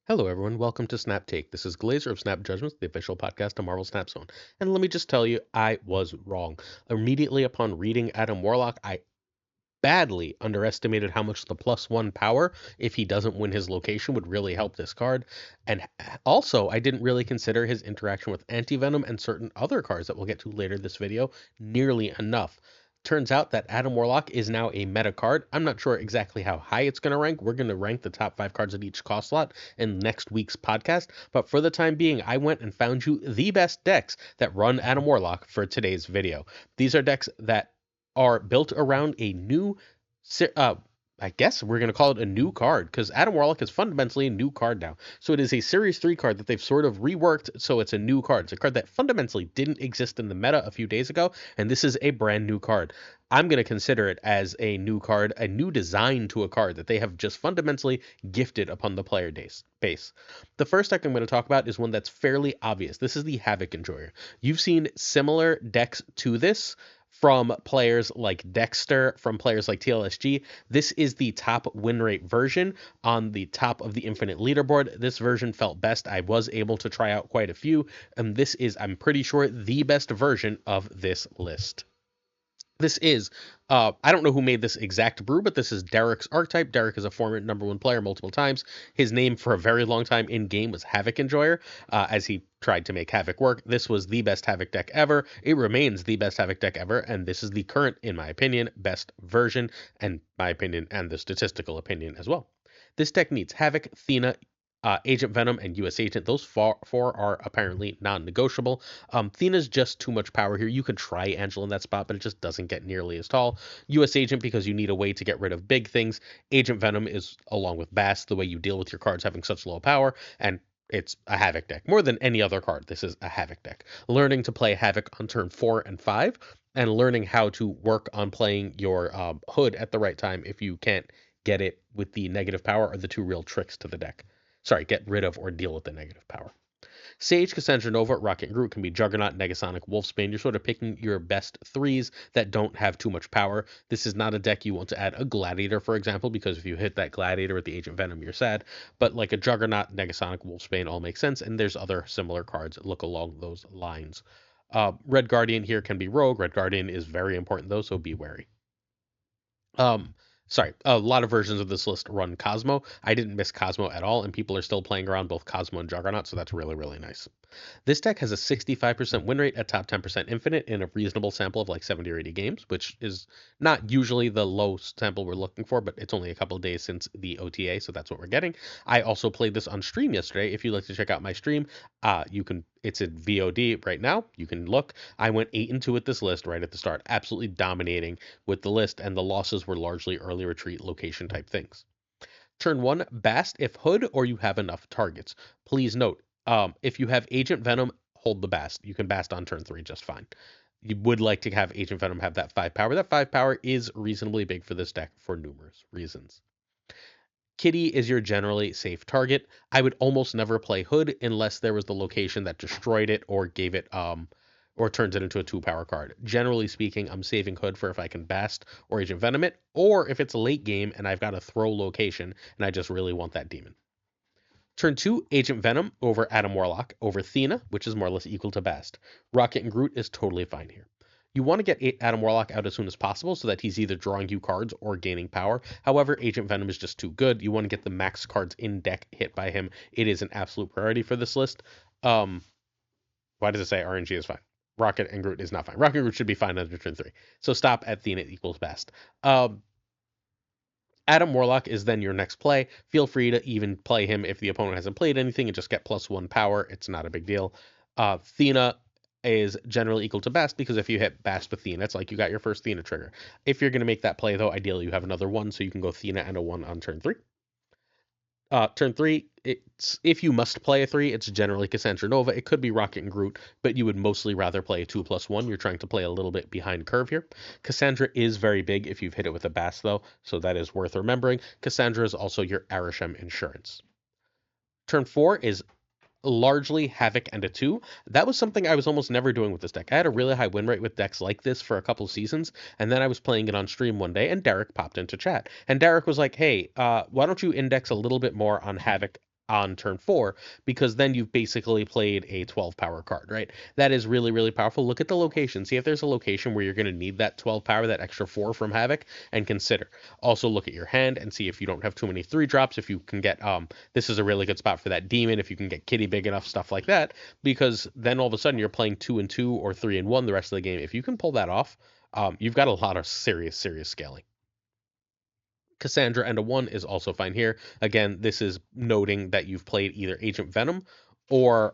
Hello, everyone. Welcome to Snap Take. This is Glazer of Snap Judgments, the official podcast of Marvel Snap Zone. And let me just tell you, I was wrong. Immediately upon reading Adam Warlock, I badly underestimated how much the +1 power, if he doesn't win his location, would really help this card. And also, I didn't really consider his interaction with Anti-Venom and certain other cards that we'll get to later this video nearly enough. Turns out that Adam Warlock is now a meta card. I'm not sure exactly how high it's going to rank. We're going to rank the top 5 cards at each cost slot in next week's podcast. But for the time being, I went and found you the best decks that run Adam Warlock for today's video. These are decks that are built around a new, I guess we're going to call it a new card, because Adam Warlock is fundamentally a new card now. So it is a Series 3 card that they've sort of reworked, so it's a new card. It's a card that fundamentally didn't exist in the meta a few days ago, and this is a brand new card. I'm going to consider it as a new card, a new design to a card that they have just fundamentally gifted upon the player base. The first deck I'm going to talk about is one that's fairly obvious. This is the Havoc Enjoyer. You've seen similar decks to this from players like Dexter, from players like TLSG. This is the top win rate version on the top of the Infinite leaderboard. This version felt best. I was able to try out quite a few, and this is, I'm pretty sure, the best version of this list. This is, I don't know who made this exact brew, but this is Derek's archetype. Derek is a former #1 player multiple times. His name for a very long time in game was Havoc Enjoyer, as he tried to make Havoc work. This was the best Havoc deck ever. It remains the best Havoc deck ever, and this is the current, in my opinion, best version, and my opinion, and the statistical opinion as well. This deck needs Havoc, Thena, Agent Venom, and US Agent. Those four are apparently non-negotiable. Thena's just too much power here. You could try Angela in that spot, but it just doesn't get nearly as tall. US Agent, because you need a way to get rid of big things. Agent Venom is, along with Bast, the way you deal with your cards having such low power, and it's a Havoc deck. More than any other card, this is a Havoc deck. Learning to play Havoc on turn 4 and 5, and learning how to work on playing your Hood at the right time if you can't get it with the negative power are the two real tricks to the deck. Sorry, get rid of or deal with the negative power. Sage, Cassandra Nova, Rocket and Groot can be Juggernaut, Negasonic, Wolfsbane. You're sort of picking your best threes that don't have too much power. This is not a deck you want to add a Gladiator, for example, because if you hit that Gladiator with the Agent Venom, you're sad. But like a Juggernaut, Negasonic, Wolfsbane all make sense, and there's other similar cards that look along those lines. Red Guardian here can be Rogue. Red Guardian is very important, though, so be wary. Sorry, a lot of versions of this list run Cosmo. I didn't miss Cosmo at all, and people are still playing around both Cosmo and Juggernaut, so that's really, really nice. This deck has a 65% win rate at top 10% infinite in a reasonable sample of like 70 or 80 games, which is not usually the low sample we're looking for, but it's only a couple of days since the OTA, so that's what we're getting. I also played this on stream yesterday. If you'd like to check out my stream, it's in VOD right now. You can look. I went 8-2 with this list right at the start, absolutely dominating with the list, and the losses were largely early retreat location type things. Turn 1, Bast if Hood or you have enough targets. Please note, if you have Agent Venom, hold the Bast. You can Bast on turn 3 just fine. You would like to have Agent Venom have that 5 power. That 5 power is reasonably big for this deck for numerous reasons. Kitty is your generally safe target. I would almost never play Hood unless there was the location that destroyed it or gave it or turns it into a 2-power card. Generally speaking, I'm saving Hood for if I can Bast or Agent Venom it, or if it's a late game and I've got a throw location and I just really want that demon. Turn 2, Agent Venom over Adam Warlock over Thena, which is more or less equal to Bast. Rocket and Groot is totally fine here. You want to get Adam Warlock out as soon as possible so that he's either drawing you cards or gaining power. However, Agent Venom is just too good. You want to get the max cards in deck hit by him. It is an absolute priority for this list. Why does it say RNG is fine? Rocket and Groot is not fine. Rocket and Groot should be fine under turn 3. So stop at Thena equals Bast. Adam Warlock is then your next play. Feel free to even play him if the opponent hasn't played anything and just get +1 power. It's not a big deal. Thena is generally equal to Bast because if you hit Bast with Thena, it's like you got your first Thena trigger. If you're going to make that play, though, ideally you have another 1, so you can go Thena and a 1 on turn 3. Turn 3, if you must play a 3, it's generally Cassandra Nova. It could be Rocket and Groot, but you would mostly rather play a 2+1. You're trying to play a little bit behind curve here. Cassandra is very big if you've hit it with a Bast, though, so that is worth remembering. Cassandra is also your Arishem insurance. Turn 4 is largely Havoc and a 2. That was something I was almost never doing with this deck. I had a really high win rate with decks like this for a couple seasons, and then I was playing it on stream one day, and Derek popped into chat. And Derek was like, hey, why don't you index a little bit more on Havoc on turn 4, because then you've basically played a 12 power card, right? That is really, really powerful. Look at the location. See if there's a location where you're going to need that 12 power, that extra 4 from Havoc, and consider. Also look at your hand and see if you don't have too many 3 drops, if you can get, this is a really good spot for that demon, if you can get Kitty big enough, stuff like that, because then all of a sudden you're playing 2 and 2 or 3 and 1 the rest of the game. If you can pull that off, you've got a lot of serious, serious scaling. Cassandra and a 1 is also fine here. Again, this is noting that you've played either Agent Venom or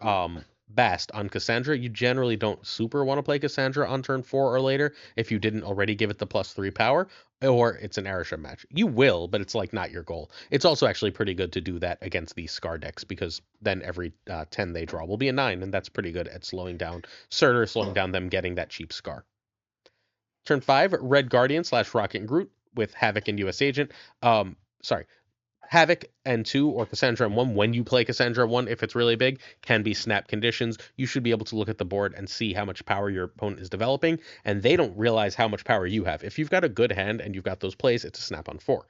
Bast on Cassandra. You generally don't super want to play Cassandra on turn 4 or later if you didn't already give it the +3 power, or it's an Arishem match. You will, but it's like not your goal. It's also actually pretty good to do that against these Scar decks, because then every 10 they draw will be a 9, and that's pretty good at slowing down Surtur, slowing down them getting that cheap Scar. Turn 5, Red Guardian / Rocket and Groot with Havoc and US Agent. Havoc and 2 or Cassandra and 1, when you play Cassandra 1, if it's really big, can be snap conditions. You should be able to look at the board and see how much power your opponent is developing, and they don't realize how much power you have. If you've got a good hand and you've got those plays, it's a snap on 4.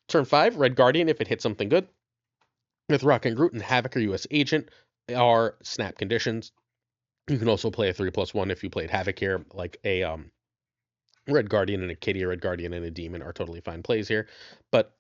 Turn 5, Red Guardian, if it hits something good, with Rocket and Groot and Havoc or US Agent are snap conditions. You can also play a 3+1 if you played Havoc here, like a Red Guardian and a Kitty, a Red Guardian and a Demon are totally fine plays here. But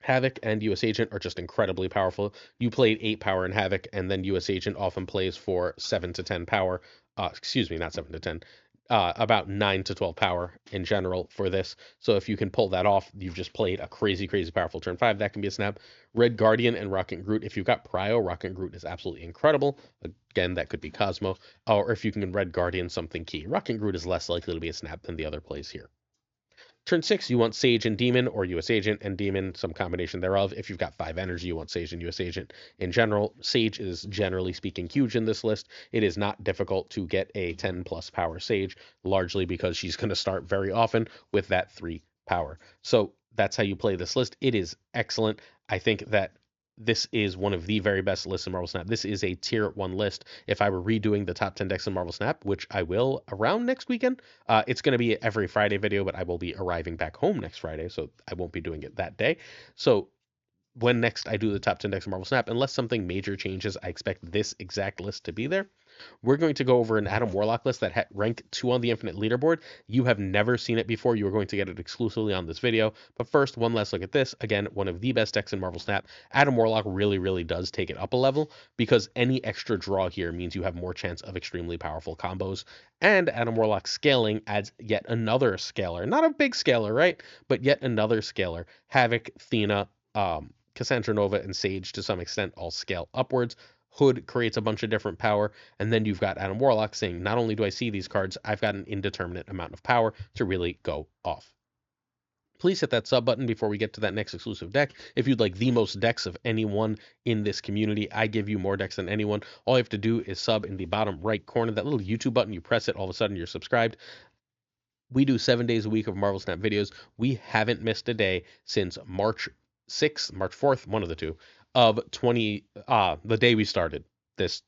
Havoc and US Agent are just incredibly powerful. You played 8 power in Havoc, and then US Agent often plays for 7 to 10 power. Excuse me, not 7 to 10. About 9 to 12 power in general for this. So if you can pull that off, you've just played a crazy, crazy powerful turn 5. That can be a snap. Red Guardian and Rocket and Groot. If you've got Prio, Rocket and Groot is absolutely incredible. Again, that could be Cosmo. Or if you can Red Guardian something key. Rocket and Groot is less likely to be a snap than the other plays here. Turn 6, you want Sage and Demon, or US Agent and Demon, some combination thereof. If you've got 5 energy, you want Sage and US Agent. In general, Sage is generally speaking huge in this list. It is not difficult to get a 10 plus power Sage, largely because she's going to start very often with that 3 power. So that's how you play this list. It is excellent. I think that this is one of the very best lists in Marvel Snap. This is a tier 1 list. If I were redoing the top 10 decks in Marvel Snap, which I will around next weekend, it's going to be every Friday video, but I will be arriving back home next Friday, so I won't be doing it that day. So when next I do the top 10 decks in Marvel Snap, unless something major changes, I expect this exact list to be there. We're going to go over an Adam Warlock list that rank 2 on the Infinite leaderboard. You have never seen it before. You are going to get it exclusively on this video. But first, one last look at this. Again, one of the best decks in Marvel Snap. Adam Warlock really, really does take it up a level, because any extra draw here means you have more chance of extremely powerful combos. And Adam Warlock scaling adds yet another scaler. Not a big scaler, right? But yet another scaler. Havoc, Thena, Cassandra Nova, and Sage to some extent all scale upwards. Hood creates a bunch of different power, and then you've got Adam Warlock saying, not only do I see these cards, I've got an indeterminate amount of power to really go off. Please hit that sub button before we get to that next exclusive deck. If you'd like the most decks of anyone in this community, I give you more decks than anyone. All you have to do is sub in the bottom right corner, that little YouTube button, you press it, all of a sudden you're subscribed. We do 7 days a week of Marvel Snap videos. We haven't missed a day since March 6th, March 4th, one of the two, of the day we started this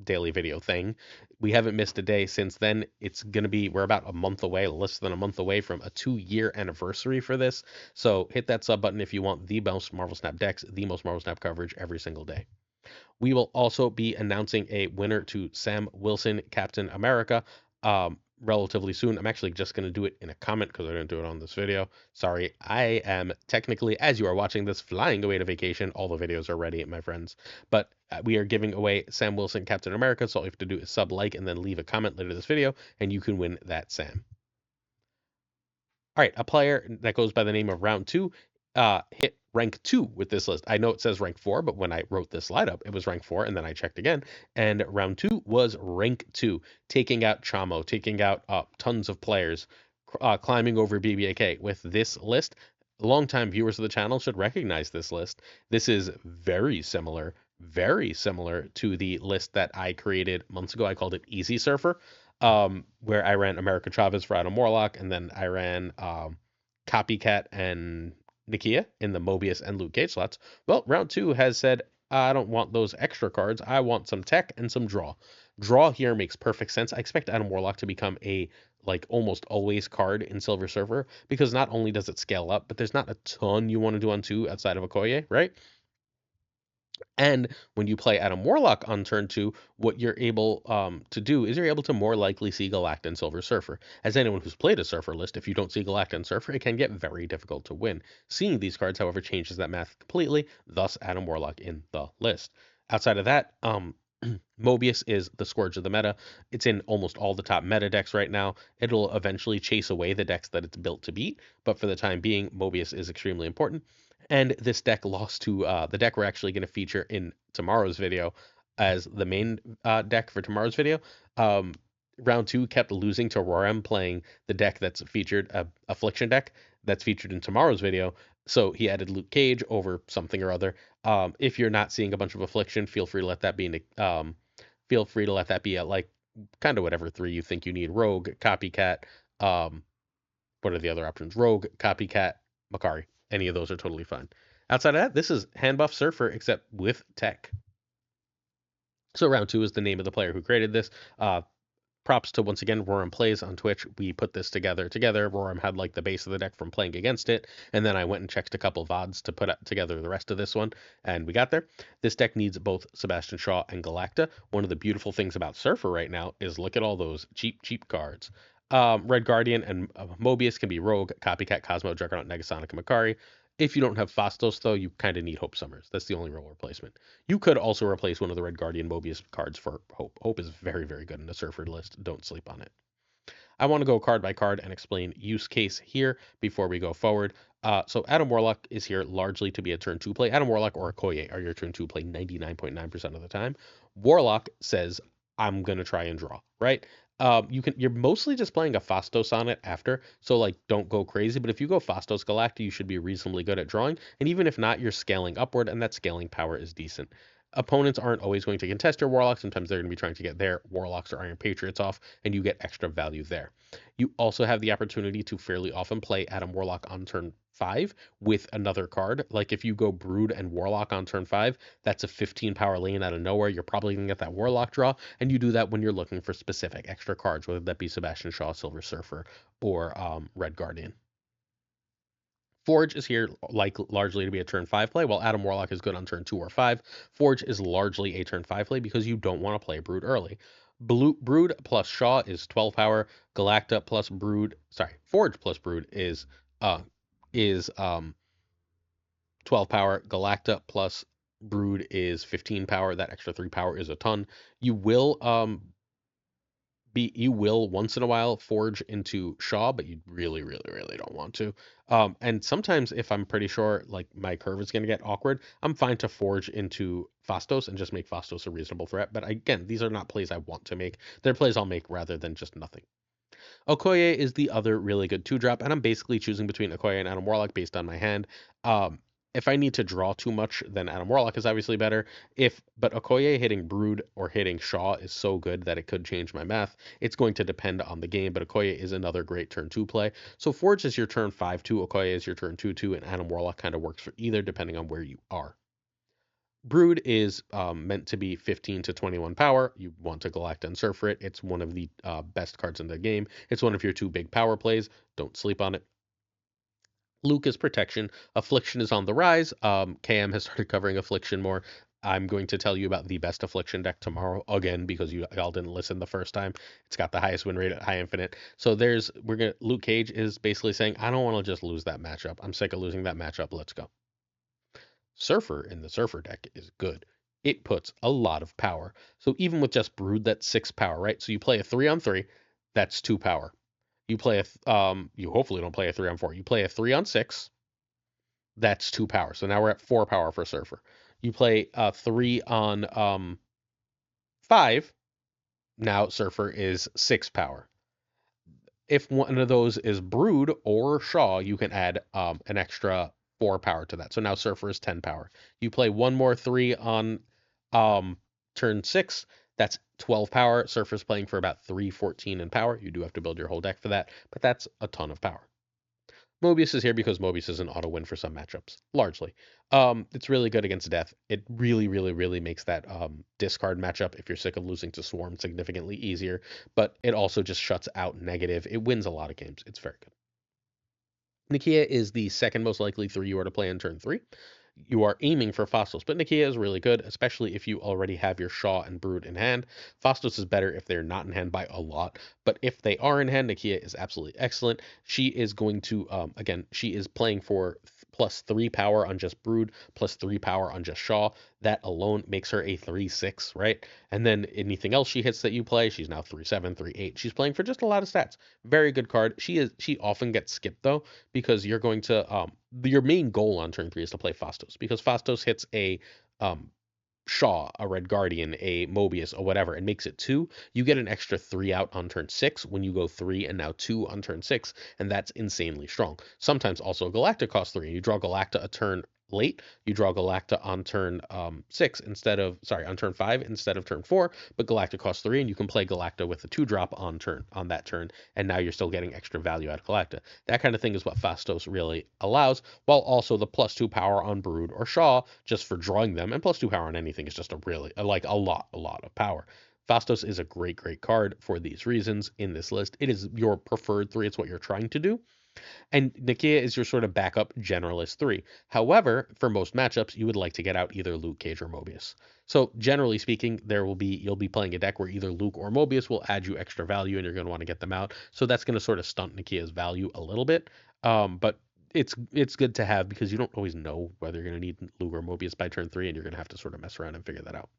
daily video thing. We haven't missed a day since then. It's gonna be, we're about a month away, less than a month away from a 2-year anniversary for this. So hit that sub button if you want the most Marvel Snap decks, the most Marvel Snap coverage every single day. We will also be announcing a winner to Sam Wilson Captain America relatively soon. I'm actually just going to do it in a comment because I didn't do it on this video. Sorry, I am technically, as you are watching this, flying away to vacation. All the videos are ready, my friends. But we are giving away Sam Wilson Captain America, so all you have to do is sub, like, and then leave a comment later this video, and you can win that Sam. All right, a player that goes by the name of Round 2 hit rank 2 with this list. I know it says rank 4, but when I wrote this slide up, it was rank 4, and then I checked again, and Round 2 was rank 2, taking out Chamo, taking out tons of players, climbing over BBAK. With this list, longtime viewers of the channel should recognize this list. This is very similar to the list that I created months ago. I called it Easy Surfer, where I ran America Chavez for Adam Warlock, and then I ran Copycat and Nakia in the Mobius and Luke Cage slots. Well, Round 2 has said, I don't want those extra cards. I want some tech and some draw. Draw here makes perfect sense. I expect Adam Warlock to become a, like, almost always card in Silver Surfer, because not only does it scale up, but there's not a ton you want to do on 2 outside of Okoye, right? And when you play Adam Warlock on turn 2, what you're able to do is you're able to more likely see Galacta and Silver Surfer. As anyone who's played a Surfer list, if you don't see Galacta and Surfer, it can get very difficult to win. Seeing these cards, however, changes that math completely, thus Adam Warlock in the list. Outside of that, Mobius is the scourge of the meta. It's in almost all the top meta decks right now. It'll eventually chase away the decks that it's built to beat, but for the time being, Mobius is extremely important. And this deck lost to the deck we're actually going to feature in tomorrow's video as the main deck for tomorrow's video. Round 2 kept losing to Rorem playing the deck that's featured, Affliction deck that's featured in tomorrow's video. So he added Luke Cage over something or other. If you're not seeing a bunch of Affliction, feel free to let that be at like kind of whatever 3 you think you need. Rogue, Copycat. What are the other options? Rogue, Copycat, Makari. Any of those are totally fine. Outside of that, this is hand buff Surfer, except with tech. So round 2 is the name of the player who created this. Props to, once again, Rorem Plays on Twitch. We put this together. Rorem had like the base of the deck from playing against it, and then I went and checked a couple VODs to put together the rest of this one, and we got there. This deck needs both Sebastian Shaw and Galacta. One of the beautiful things about Surfer right now is look at all those cheap cards. Red Guardian and Mobius can be Rogue, Copycat, Cosmo, Juggernaut, Negasonic, and Makari. If you don't have Fastos, though, you kind of need Hope Summers. That's the only real replacement. You could also replace one of the Red Guardian Mobius cards for Hope. Hope is very, very good in the Surfer list. Don't sleep on it. I want to go card by card and explain use case here before we go forward. So Adam Warlock is here largely to be a turn 2 play. Adam Warlock or Okoye are your turn 2 play 99.9% of the time. Warlock says, I'm going to try and draw, right? You're mostly just playing a Fastos on it after, so like don't go crazy. But if you go Fastos Galacta, you should be reasonably good at drawing. And even if not, you're scaling upward, and that scaling power is decent. Opponents aren't always going to contest your Warlock. Sometimes they're going to be trying to get their Warlocks or Iron Patriots off, and you get extra value there. You also have the opportunity to fairly often play Adam Warlock on turn 5 with another card. Like if you go Brood and Warlock on turn 5, that's a 15 power lane out of nowhere. You're probably going to get that Warlock draw, and you do that when you're looking for specific extra cards, whether that be Sebastian Shaw, Silver Surfer, or Red Guardian. Forge is here largely to be a turn 5 play, while Adam Warlock is good on turn 2 or 5. Forge is largely a turn 5 play because you don't want to play Brood early. Brood plus Shaw is 12 power. Galacta plus Brood, Forge plus Brood is 12 power. Galacta plus Brood is 15 power. That extra 3 power is a ton. You will once in a while forge into Shaw, but you really don't want to. And sometimes if I'm pretty sure like my curve is going to get awkward, I'm fine to forge into Fastos and just make Fastos a reasonable threat. But again, these are not plays I want to make. They're plays I'll make rather than just nothing. Okoye is the other really good 2-drop, and I'm basically choosing between Okoye and Adam Warlock based on my hand. If I need to draw too much, then Adam Warlock is obviously better. But Okoye hitting Brood or hitting Shaw is so good that it could change my math. It's going to depend on the game, but Okoye is another great turn 2 play. So Forge is your turn 5-2, Okoye is your turn 2-2, and Adam Warlock kind of works for either depending on where you are. Brood is meant to be 15 to 21 power. You want to Galacta and Surfer it. It's one of the best cards in the game. It's one of your 2 big power plays. Don't sleep on it. Luke is protection. Affliction is on the rise. KM has started covering Affliction more. I'm going to tell you about the best Affliction deck tomorrow again because y'all didn't listen the first time. It's got the highest win rate at High Infinite. So Luke Cage is basically saying, I don't want to just lose that matchup. I'm sick of losing that matchup. Let's go. Surfer in the Surfer deck is good. It puts a lot of power. So even with just Brood, that's 6 power, right? So you play a 3-on-3, that's 2 power. You hopefully don't play a 3-on-4. You play a 3-on-6, that's 2 power. So now we're at 4 power for Surfer. You play a 3-on-5, now Surfer is 6 power. If one of those is Brood or Shaw, you can add an extra 4 power to that. So now Surfer is 10 power. You play one more 3 on turn 6, that's 12 power. Surfer's playing for about 314 in power. You do have to build your whole deck for that, but that's a ton of power. Mobius is here because Mobius is an auto win for some matchups, largely. It's really good against Death. It really makes that discard matchup, if you're sick of losing to Swarm, significantly easier, but it also just shuts out negative. It wins a lot of games. It's very good. Nakia is the second most likely 3 you are to play in turn 3. you are aiming for Fastos. But Nakia is really good, especially if you already have your Shaw and Brood in hand. Fastos is better if they're not in hand by a lot, but if they are in hand, Nakia is absolutely excellent. She is going to, again, she is playing for +3 power on just Brood, +3 power on just Shaw. That alone makes her a 3/6, right? And then anything else she hits that you play, she's now 3/7, 3/8. She's playing for just a lot of stats. Very good card. She often gets skipped though, because you're going to your main goal on turn 3 is to play Fastos, because Fastos hits a um Shaw, a Red Guardian, a Mobius, or whatever, and makes it 2, you get an extra 3 out on turn 6 when you go 3 and now 2 on turn 6, and that's insanely strong. Sometimes also Galacta costs 3, and you draw Galacta a turn late. You draw Galacta on turn 6 instead of, sorry, on turn 5 instead of turn 4, but Galacta costs 3, and you can play Galacta with a 2-drop on that turn, and now you're still getting extra value out of Galacta. That kind of thing is what Fastos really allows, while also the +2 power on Brood or Shaw just for drawing them, and +2 power on anything is just a really, like a lot of power. Fastos is a great card for these reasons in this list. It is your preferred 3. It's what you're trying to do. And Nakia is your sort of backup generalist 3. However, for most matchups, you would like to get out either Luke Cage or Mobius. So generally speaking, you'll be playing a deck where either Luke or Mobius will add you extra value, and you're going to want to get them out. So that's going to sort of stunt Nakia's value a little bit. But it's good to have, because you don't always know whether you're going to need Luke or Mobius by turn 3, and you're going to have to sort of mess around and figure that out.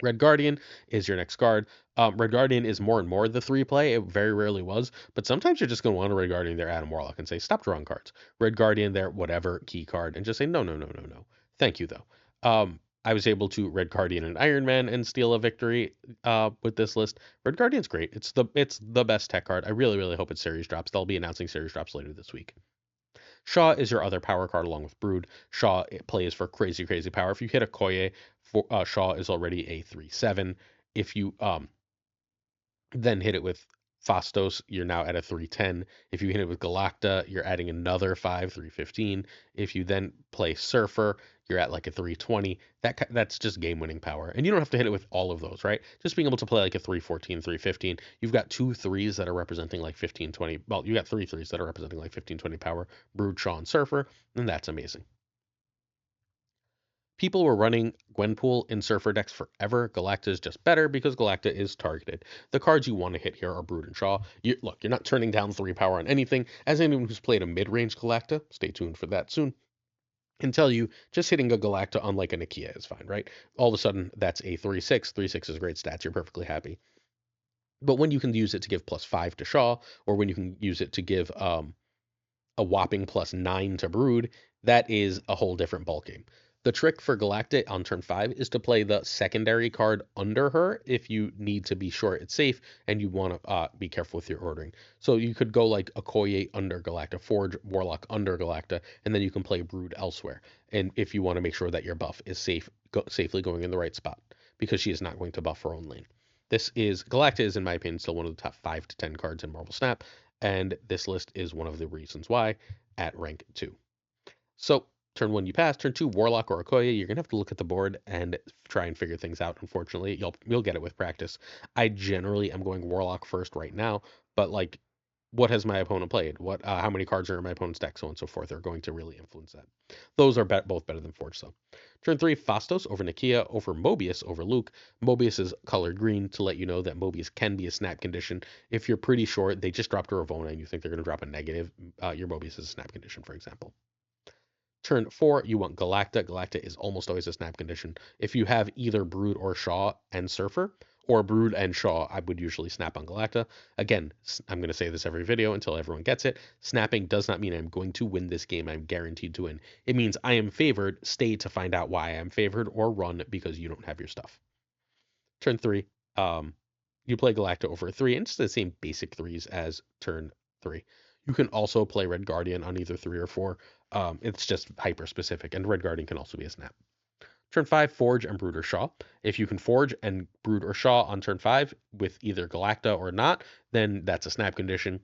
Red Guardian is your next card. Red Guardian is more and more the 3 play. It very rarely was, but sometimes you're just going to want a Red Guardian there, Adam Warlock, and say, stop drawing cards. Red Guardian there, whatever key card, and just say, no. Thank you, though. I was able to Red Guardian and Iron Man and steal a victory with this list. Red Guardian's great. It's the best tech card. I really hope it's series drops. They'll be announcing series drops later this week. Shaw is your other power card along with Brood. Shaw plays for crazy power. If you hit a Koye, Shaw is already a 3/7. If you then hit it with Fastos, you're now at a 3/10. If you hit it with Galacta, you're adding another 5, 3/15. If you then play Surfer, you're at like a 3/20. That's just game-winning power. And you don't have to hit it with all of those, right? Just being able to play like a 3/14, 3/15. You've got 2 3s that are representing like 15, 20. Well, you got 3 3s that are representing like 15, 20 power. Brood, Shaw, and Surfer, and that's amazing. People were running Gwenpool in Surfer decks forever. Galacta is just better because Galacta is targeted. The cards you want to hit here are Brood and Shaw. Look, you're not turning down 3 power on anything. As anyone who's played a mid-range Galacta, stay tuned for that soon, can tell you, just hitting a Galacta unlike a Nakia is fine, right? All of a sudden, that's a 3/6. 3/6 is great stats. You're perfectly happy. But when you can use it to give +5 to Shaw, or when you can use it to give a whopping +9 to Brood, that is a whole different ballgame. The trick for Galactic on turn 5 is to play the secondary card under her if you need to be sure it's safe and you want to be careful with your ordering. So you could go like Okoye under Galacta, Forge Warlock under Galacta, and then you can play Brood elsewhere. And if you want to make sure that your buff is safely going in the right spot, because she is not going to buff her own lane. Galacta is, in my opinion, still one of the top 5 to 10 cards in Marvel Snap, and this list is one of the reasons why at rank 2. So turn 1 you pass, turn 2 Warlock or Okoye, you're gonna have to look at the board and try and figure things out. Unfortunately, you'll get it with practice. I generally am going Warlock first right now, but like, what has my opponent played? How many cards are in my opponent's deck, so on and so forth, are going to really influence that. Those are both better than Forge, though. Turn 3 Fastos over Nakia over Mobius over Luke. Mobius is colored green to let you know that Mobius can be a snap condition. If you're pretty sure they just dropped a Ravona and you think they're going to drop a negative, your Mobius is a snap condition, for example. Turn 4, you want Galacta. Galacta is almost always a snap condition. If you have either Brood or Shaw and Surfer, or Brood and Shaw, I would usually snap on Galacta. Again, I'm going to say this every video until everyone gets it. Snapping does not mean I'm going to win this game. I'm guaranteed to win. It means I am favored. Stay to find out why I am favored, or run because you don't have your stuff. Turn 3, you play Galacta over 3, and it's the same basic 3s as turn 3. You can also play Red Guardian on either 3 or 4. It's just hyper specific, and Red Guardian can also be a snap. Turn 5, Forge and Brood or Shaw. If you can Forge and Brood or Shaw on turn 5 with either Galacta or not, then that's a snap condition.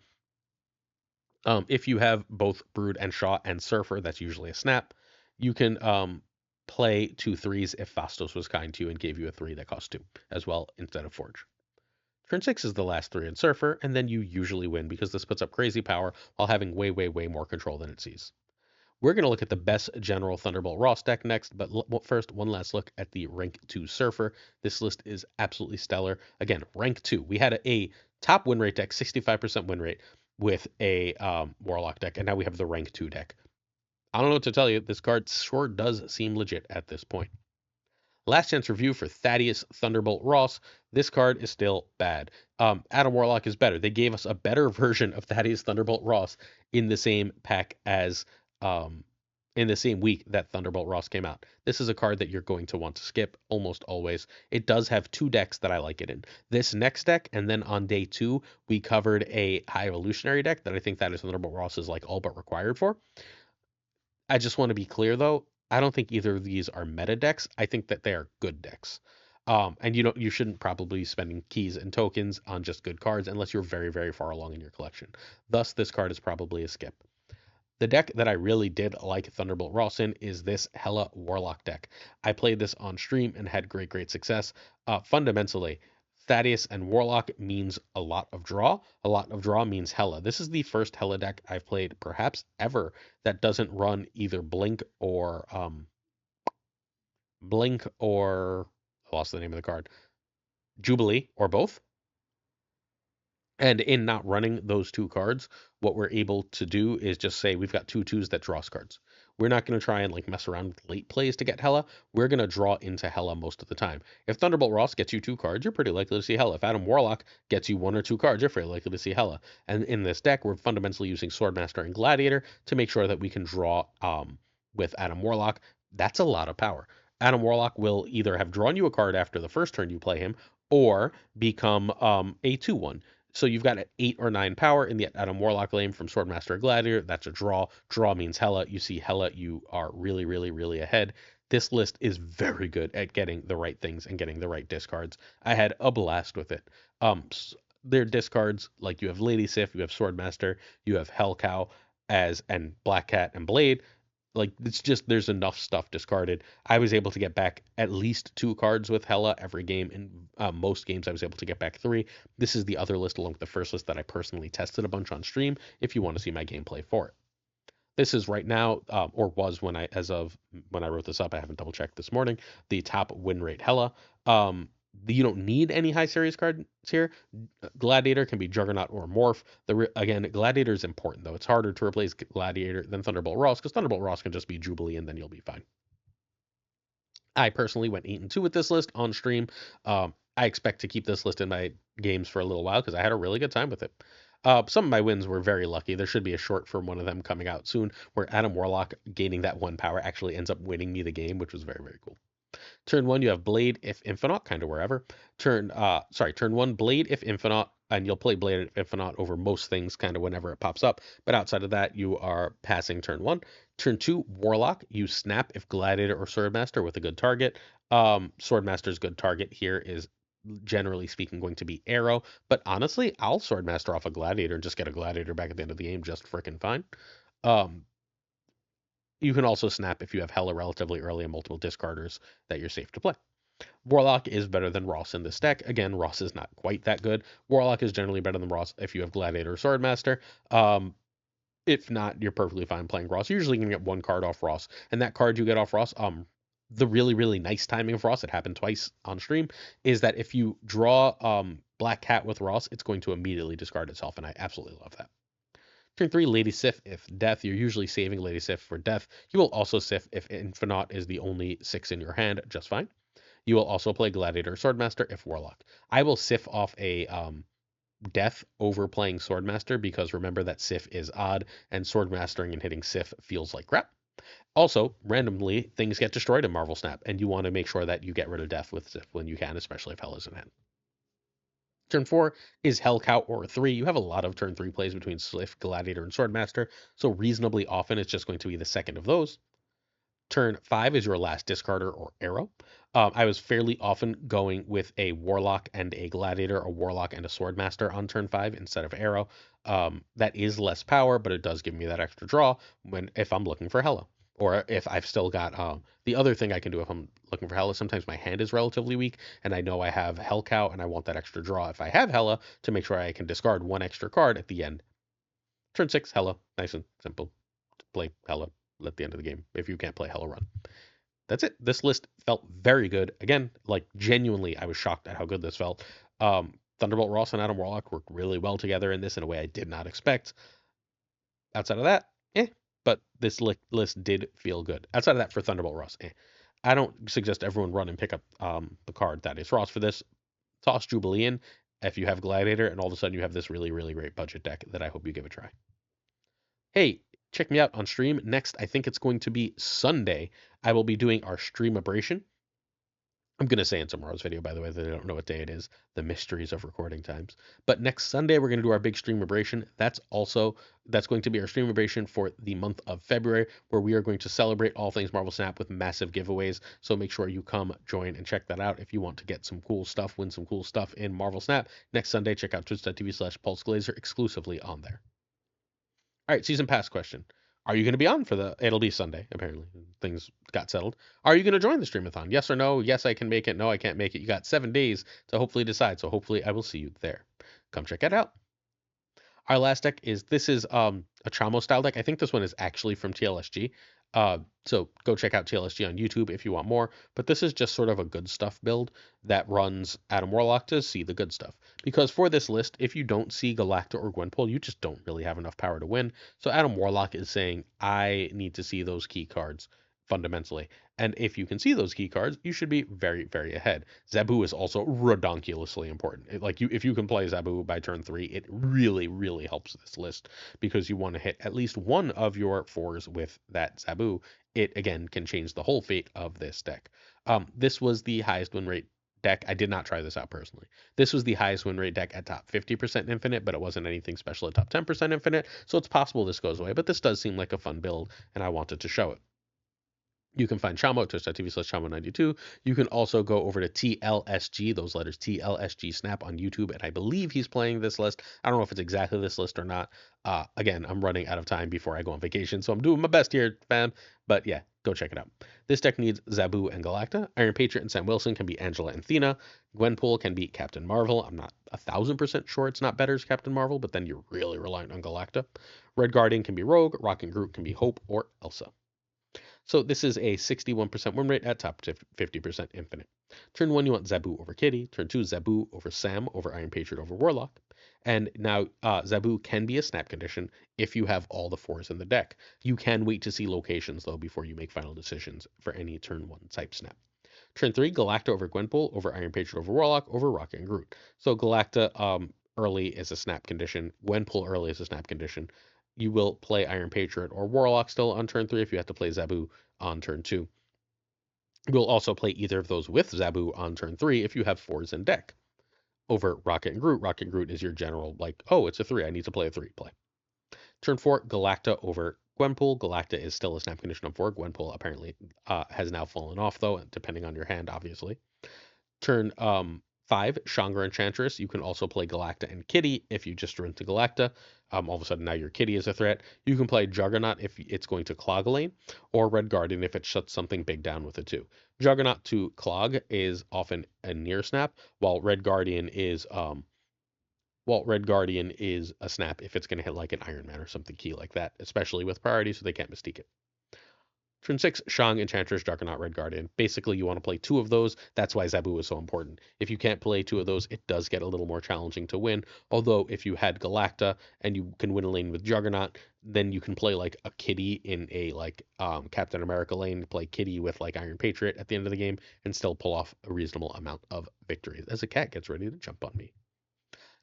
If you have both Brood and Shaw and Surfer, that's usually a snap. You can play 2 3s if Fastos was kind to you and gave you a 3 that costs 2 as well instead of Forge. Turn 6 is the last 3 in Surfer, and then you usually win because this puts up crazy power while having way more control than it sees. We're going to look at the best general Thunderbolt Ross deck next, but first, one last look at the rank 2 Surfer. This list is absolutely stellar. Again, rank 2. We had a top win rate deck, 65% win rate with a Warlock deck, and now we have the rank 2 deck. I don't know what to tell you. This card sure does seem legit at this point. Last chance review for Thaddeus Thunderbolt Ross. This card is still bad. Adam Warlock is better. They gave us a better version of Thaddeus Thunderbolt Ross in the same pack as in the same week that Thunderbolt Ross came out. This is a card that you're going to want to skip almost always. It does have 2 decks that I like it in. This next deck, and then on day 2, we covered a High Evolutionary deck that I think Thaddeus Thunderbolt Ross is like all but required for. I just want to be clear though, I don't think either of these are meta decks. I think that they are good decks. And you shouldn't probably be spending keys and tokens on just good cards unless you're very, very far along in your collection. Thus, this card is probably a skip. The deck that I really did like Thunderbolt Ross in is this Hela-warlock deck. I played this on stream and had great, great success. Fundamentally, Thaddeus and Warlock means a lot of draw. A lot of draw means Hela. This is the first Hela deck I've played, perhaps ever, that doesn't run either Blink or I lost the name of the card, Jubilee, or both. And in not running those 2 cards, what we're able to do is just say we've got 2 2s that draws cards. We're not going to try and like mess around with late plays to get Hela. We're going to draw into Hela most of the time. If Thunderbolt Ross gets you 2 cards, you're pretty likely to see Hela. If Adam Warlock gets you 1 or 2 cards, you're fairly likely to see Hela. And in this deck, we're fundamentally using Swordmaster and Gladiator to make sure that we can draw with Adam Warlock. That's a lot of power. Adam Warlock will either have drawn you a card after the first turn you play him, or become a 2/1. So you've got an 8 or 9 power in the Adam Warlock lane from Swordmaster or Gladiator. That's a draw. Draw means Hela. You see Hela, you are really, really, really ahead. This list is very good at getting the right things and getting the right discards. I had a blast with it. Their discards, like you have Lady Sif, you have Swordmaster, you have Hellcow and Black Cat and Blade. Like it's just there's enough stuff discarded. I was able to get back at least 2 cards with Hela every game. In most games, I was able to get back 3. This is the other list along with the first list that I personally tested a bunch on stream. If you want to see my gameplay for it, this is right now, or was as of when I wrote this up. I haven't double checked this morning. The top win rate Hela. You don't need any high series cards here. Gladiator can be Juggernaut or Morph. Again, Gladiator is important, though. It's harder to replace Gladiator than Thunderbolt Ross, because Thunderbolt Ross can just be Jubilee, and then you'll be fine. I personally went 8-2 with this list on stream. I expect to keep this list in my games for a little while, because I had a really good time with it. Some of my wins were very lucky. There should be a short from one of them coming out soon, where Adam Warlock gaining that 1 power actually ends up winning me the game, which was very, very cool. Turn 1, you have Blade if Infinite, kind of wherever. Turn 1, Blade if Infinite, and you'll play Blade if Infinite over most things, kind of whenever it pops up. But outside of that, you are passing turn 1. Turn 2, Warlock, you snap if Gladiator or Swordmaster with a good target. Swordmaster's good target here is generally speaking going to be Arrow, but honestly, I'll Swordmaster off a Gladiator and just get a Gladiator back at the end of the game just freaking fine. You can also snap if you have Hela relatively early and multiple discarders that you're safe to play. Warlock is better than Ross in this deck. Again, Ross is not quite that good. Warlock is generally better than Ross if you have Gladiator or Swordmaster. If not, you're perfectly fine playing Ross. You're usually going to get 1 card off Ross. And that card you get off Ross, the really, really nice timing of Ross, it happened twice on stream, is that if you draw Black Cat with Ross, it's going to immediately discard itself. And I absolutely love that. Turn 3, Lady Sif if Death. You're usually saving Lady Sif for Death. You will also Sif if Infinite is the only 6 in your hand, just fine. You will also play Gladiator or Swordmaster if Warlock. I will Sif off a Death over playing Swordmaster, because remember that Sif is odd, and Swordmastering and hitting Sif feels like crap. Also, randomly, things get destroyed in Marvel Snap, and you want to make sure that you get rid of Death with Sif when you can, especially if Hela's in hand. Turn 4 is Hellcow or 3. You have a lot of turn 3 plays between Sif, Gladiator, and Swordmaster, so reasonably often it's just going to be the second of those. Turn 5 is your last discarder or Arrow. I was fairly often going with a Warlock and a Gladiator, a Warlock and a Swordmaster on turn 5 instead of Arrow. That is less power, but it does give me that extra draw if I'm looking for Hela. Or if I've still got the other thing I can do if I'm looking for Hela, sometimes my hand is relatively weak and I know I have Hellcow and I want that extra draw if I have Hela to make sure I can discard 1 extra card at the end. Turn 6, Hela. Nice and simple. Play Hela. at the end of the game if you can't play Hella Run. That's it. This list felt very good. Again, like genuinely, I was shocked at how good this felt. Thunderbolt Ross and Adam Warlock worked really well together in this in a way I did not expect. Outside of that, but this list did feel good. Outside of that, for Thunderbolt Ross, I don't suggest everyone run and pick up the card that is Ross for this. Toss Jubilee in if you have Gladiator, and all of a sudden you have this really, really great budget deck that I hope you give a try. Hey, check me out on stream. Next, I think it's going to be Sunday. I will be doing our stream-abration. I'm going to say in tomorrow's video, by the way, that I don't know what day it is. The mysteries of recording times. But next Sunday, we're going to do our big stream-abration. That's going to be our stream-abration for the month of February, where we are going to celebrate all things Marvel Snap with massive giveaways. So make sure you come, join, and check that out if you want to get some cool stuff, win some cool stuff in Marvel Snap. Next Sunday, check out twitch.tv/PulseGlazer exclusively on there. All right, season pass question. Are you going to be on for it'll be Sunday, apparently. Things got settled. Are you going to join the streamathon? Yes or no? Yes, I can make it. No, I can't make it. You got 7 days to hopefully decide. So hopefully I will see you there. Come check it out. Our last deck is a Chamo style deck. I think this one is actually from TLSG. So go check out TLSG on YouTube if you want more. But this is just sort of a good stuff build that runs Adam Warlock to see the good stuff. Because for this list, if you don't see Galacta or Gwenpool, you just don't really have enough power to win. So Adam Warlock is saying, I need to see those key cards fundamentally. And if you can see those key cards, you should be very, very ahead. Zabu is also redonkulously important. If you can play Zabu by turn 3, it really, really helps this list because you want to hit at least one of your 4s with that Zabu. It again can change the whole fate of this deck. This was the highest win rate deck. I did not try this out personally. This was the highest win rate deck at top 50% infinite, but it wasn't anything special at top 10% infinite. So it's possible this goes away, but this does seem like a fun build, and I wanted to show it. You can find Chamo at twitch.tv/Chamo92. You can also go over to TLSG, those letters TLSG Snap on YouTube, and I believe he's playing this list. I don't know if it's exactly this list or not. Again, I'm running out of time before I go on vacation, so I'm doing my best here, fam. But yeah, go check it out. This deck needs Zabu and Galacta. Iron Patriot and Sam Wilson can be Angela and Thena. Gwenpool can be Captain Marvel. I'm not 1000% sure it's not better as Captain Marvel, but then you're really reliant on Galacta. Red Guardian can be Rogue. Rock and Groot can be Hope or Elsa. So this is a 61% win rate at top 50% infinite. Turn 1, you want Zabu over Kitty. Turn 2, Zabu over Sam over Iron Patriot over Warlock. And now Zabu can be a snap condition if you have all the 4s in the deck. You can wait to see locations, though, before you make final decisions for any turn 1 type snap. Turn 3, Galacta over Gwenpool over Iron Patriot over Warlock over Rock and Groot. So Galacta early is a snap condition. Gwenpool early is a snap condition. You will play Iron Patriot or Warlock still on turn 3 if you have to play Zabu on turn 2. You'll also play either of those with Zabu on turn 3 if you have 4s in deck. Over Rocket and Groot. Rocket and Groot is your general, it's a 3, I need to play a 3 play. Turn 4, Galacta over Gwenpool. Galacta is still a snap condition on 4. Gwenpool apparently has now fallen off, though, depending on your hand, obviously. Turn 5, Shangra Enchantress. You can also play Galacta and Kitty if you just run to Galacta. All of a sudden now your Kitty is a threat. You can play Juggernaut if it's going to clog a lane, or Red Guardian if it shuts something big down with a 2. Juggernaut to clog is often a near snap, while Red Guardian is a snap if it's going to hit like an Iron Man or something key like that, especially with priority so they can't mystique it. Turn 6, Shang, Enchantress, Juggernaut, Red Guardian. Basically, you want to play 2 of those. That's why Zabu is so important. If you can't play 2 of those, it does get a little more challenging to win. Although, if you had Galacta and you can win a lane with Juggernaut, then you can play like a Kitty in a Captain America lane, play Kitty with like Iron Patriot at the end of the game, and still pull off a reasonable amount of victories as a cat gets ready to jump on me.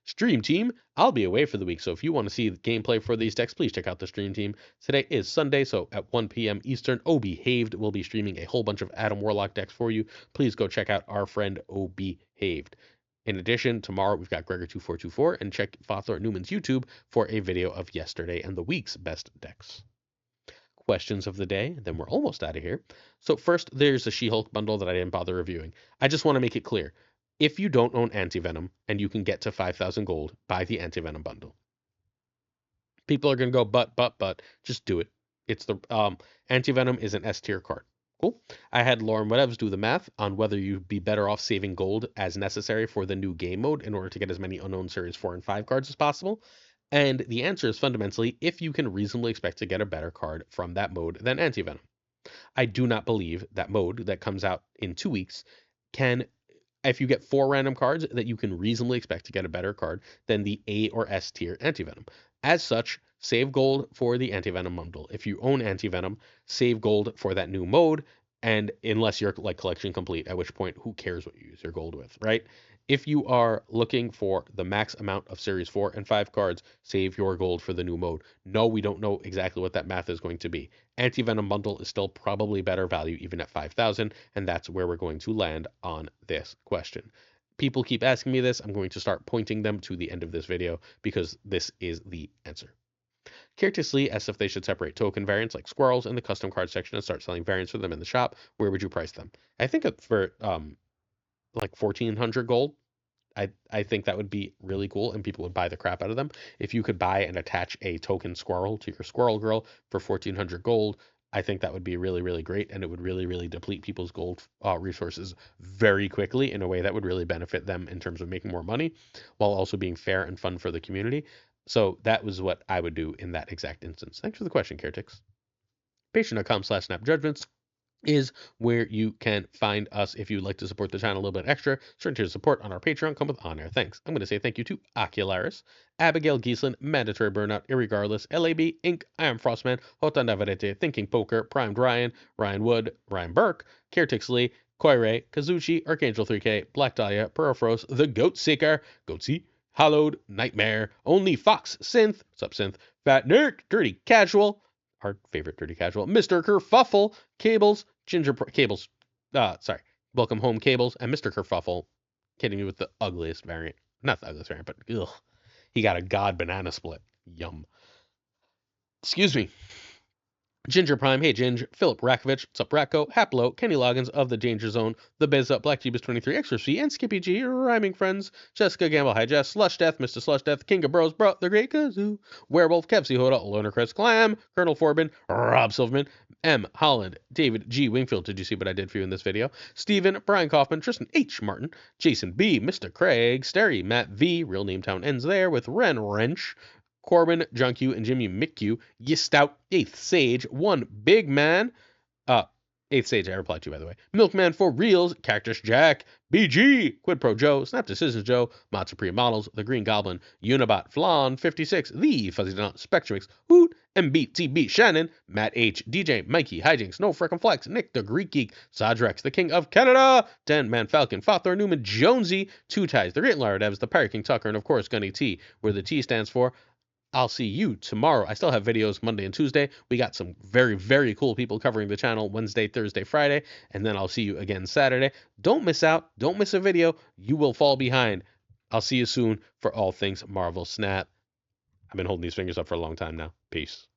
Stream team, I'll be away for the week, so if you want to see the gameplay for these decks, please check out the stream team. Today is Sunday, so at 1 p.m. Eastern, Behaved will be streaming a whole bunch of Adam Warlock decks for you. Please go check out our friend Behaved. In addition, tomorrow we've got Gregor2424, and check Father Newman's YouTube for a video of yesterday and the week's best decks. Questions of the day, then we're almost out of here. So first, there's a She-Hulk bundle that I didn't bother reviewing. I just want to make it clear. If you don't own Anti-Venom and you can get to 5,000 gold, buy the Anti-Venom bundle. People are going to go, but, just do it. It's the, Anti-Venom is an S tier card. Cool. I had Lauren Whatevs do the math on whether you'd be better off saving gold as necessary for the new game mode in order to get as many Unknown Series 4 and 5 cards as possible. And the answer is fundamentally if you can reasonably expect to get a better card from that mode than Anti-Venom. I do not believe that mode that comes out in 2 weeks can, if you get 4 random cards, that you can reasonably expect to get a better card than the A or S tier Anti-Venom. As such, save gold for the Anti-Venom bundle. If you own Anti-Venom, save gold for that new mode, and unless you're like collection complete, at which point who cares what you use your gold with, right? If you are looking for the max amount of series 4 and 5 cards, save your gold for the new mode. No, we don't know exactly what that math is going to be. Anti-Venom bundle is still probably better value even at 5,000, and that's where we're going to land on this question. People keep asking me this. I'm going to start pointing them to the end of this video because this is the answer. Curiously asks if they should separate token variants like squirrels in the custom card section and start selling variants for them in the shop. Where would you price them? I think for like 1,400 gold, I think that would be really cool and people would buy the crap out of them. If you could buy and attach a token squirrel to your squirrel girl for 1,400 gold, I think that would be really, really great, and it would really, really deplete people's gold resources very quickly in a way that would really benefit them in terms of making more money, while also being fair and fun for the community. So that was what I would do in that exact instance. Thanks for the question, Caretix. Patreon.com/snapjudgments is where you can find us if you'd like to support the channel a little bit extra. Certain tiers of support on our Patreon come with on-air thanks. I'm going to say thank you to Ocularis, Abigail Giesland, Mandatory Burnout, Irregardless, LAB, Inc., I Am Frostman, Hotan Davidete, Thinking Poker, Primed Ryan, Ryan Wood, Ryan Burke, Caretix Lee, Koire, Kazuchi, Archangel 3K, Black Dahlia, Perofros, The Goat Seeker, Goatsy, Hallowed, Nightmare, Only Fox, Synth, Sup Synth, Fat Nerd, Dirty Casual, our favorite Dirty Casual, Mr. Kerfuffle, Cables, Cables, Welcome Home Cables, and Mr. Kerfuffle, kidding me with the ugliest variant. Not the ugliest variant, but ugh. He got a God banana split. Yum. Excuse me. Ginger Prime, hey Ginger, Philip Rakovich, Sup Ratko, Haplo, Kenny Loggins of the Danger Zone, The Biz Up, Black Jeebus 23, Extra C, and Skippy G, Rhyming Friends, Jessica Gamble, Hi Jess, Slush Death, Mr. Slush Death, King of Bros, Bro, The Great Kazoo, Werewolf, Kevsy Hoda, Loner Chris, Clam, Colonel Forbin, Rob Silverman, M. Holland, David G. Wingfield, did you see what I did for you in this video? Stephen, Brian Kaufman, Tristan H. Martin, Jason B., Mr. Craig, Sterry, Matt V., Real Name Town ends there with Ren Wrench, Corbin, John Q, and Jimmy McQ, Yistout, 8th Sage, One Big Man, 8th Sage I replied to, by the way, Milkman for Reals, Cactus Jack, BG, Quid Pro Joe, Snap Decisions Joe, Mod Supreme Models, The Green Goblin, Unibot, Flan, 56, The Fuzzy Donut, Spectrumix, Hoot, MBTB, Shannon, Matt H, DJ, Mikey, Hijinks, No Frickin' Flex, Nick the Greek Geek, Sodrex, The King of Canada, Den Man Falcon, Fothor, Newman, Jonesy, Two Ties, The Great Lara Devs, The Pirate King Tucker, and of course Gunny T, where the T stands for I'll see you tomorrow. I still have videos Monday and Tuesday. We got some very, very cool people covering the channel Wednesday, Thursday, Friday, and then I'll see you again Saturday. Don't miss out. Don't miss a video. You will fall behind. I'll see you soon for all things Marvel Snap. I've been holding these fingers up for a long time now. Peace.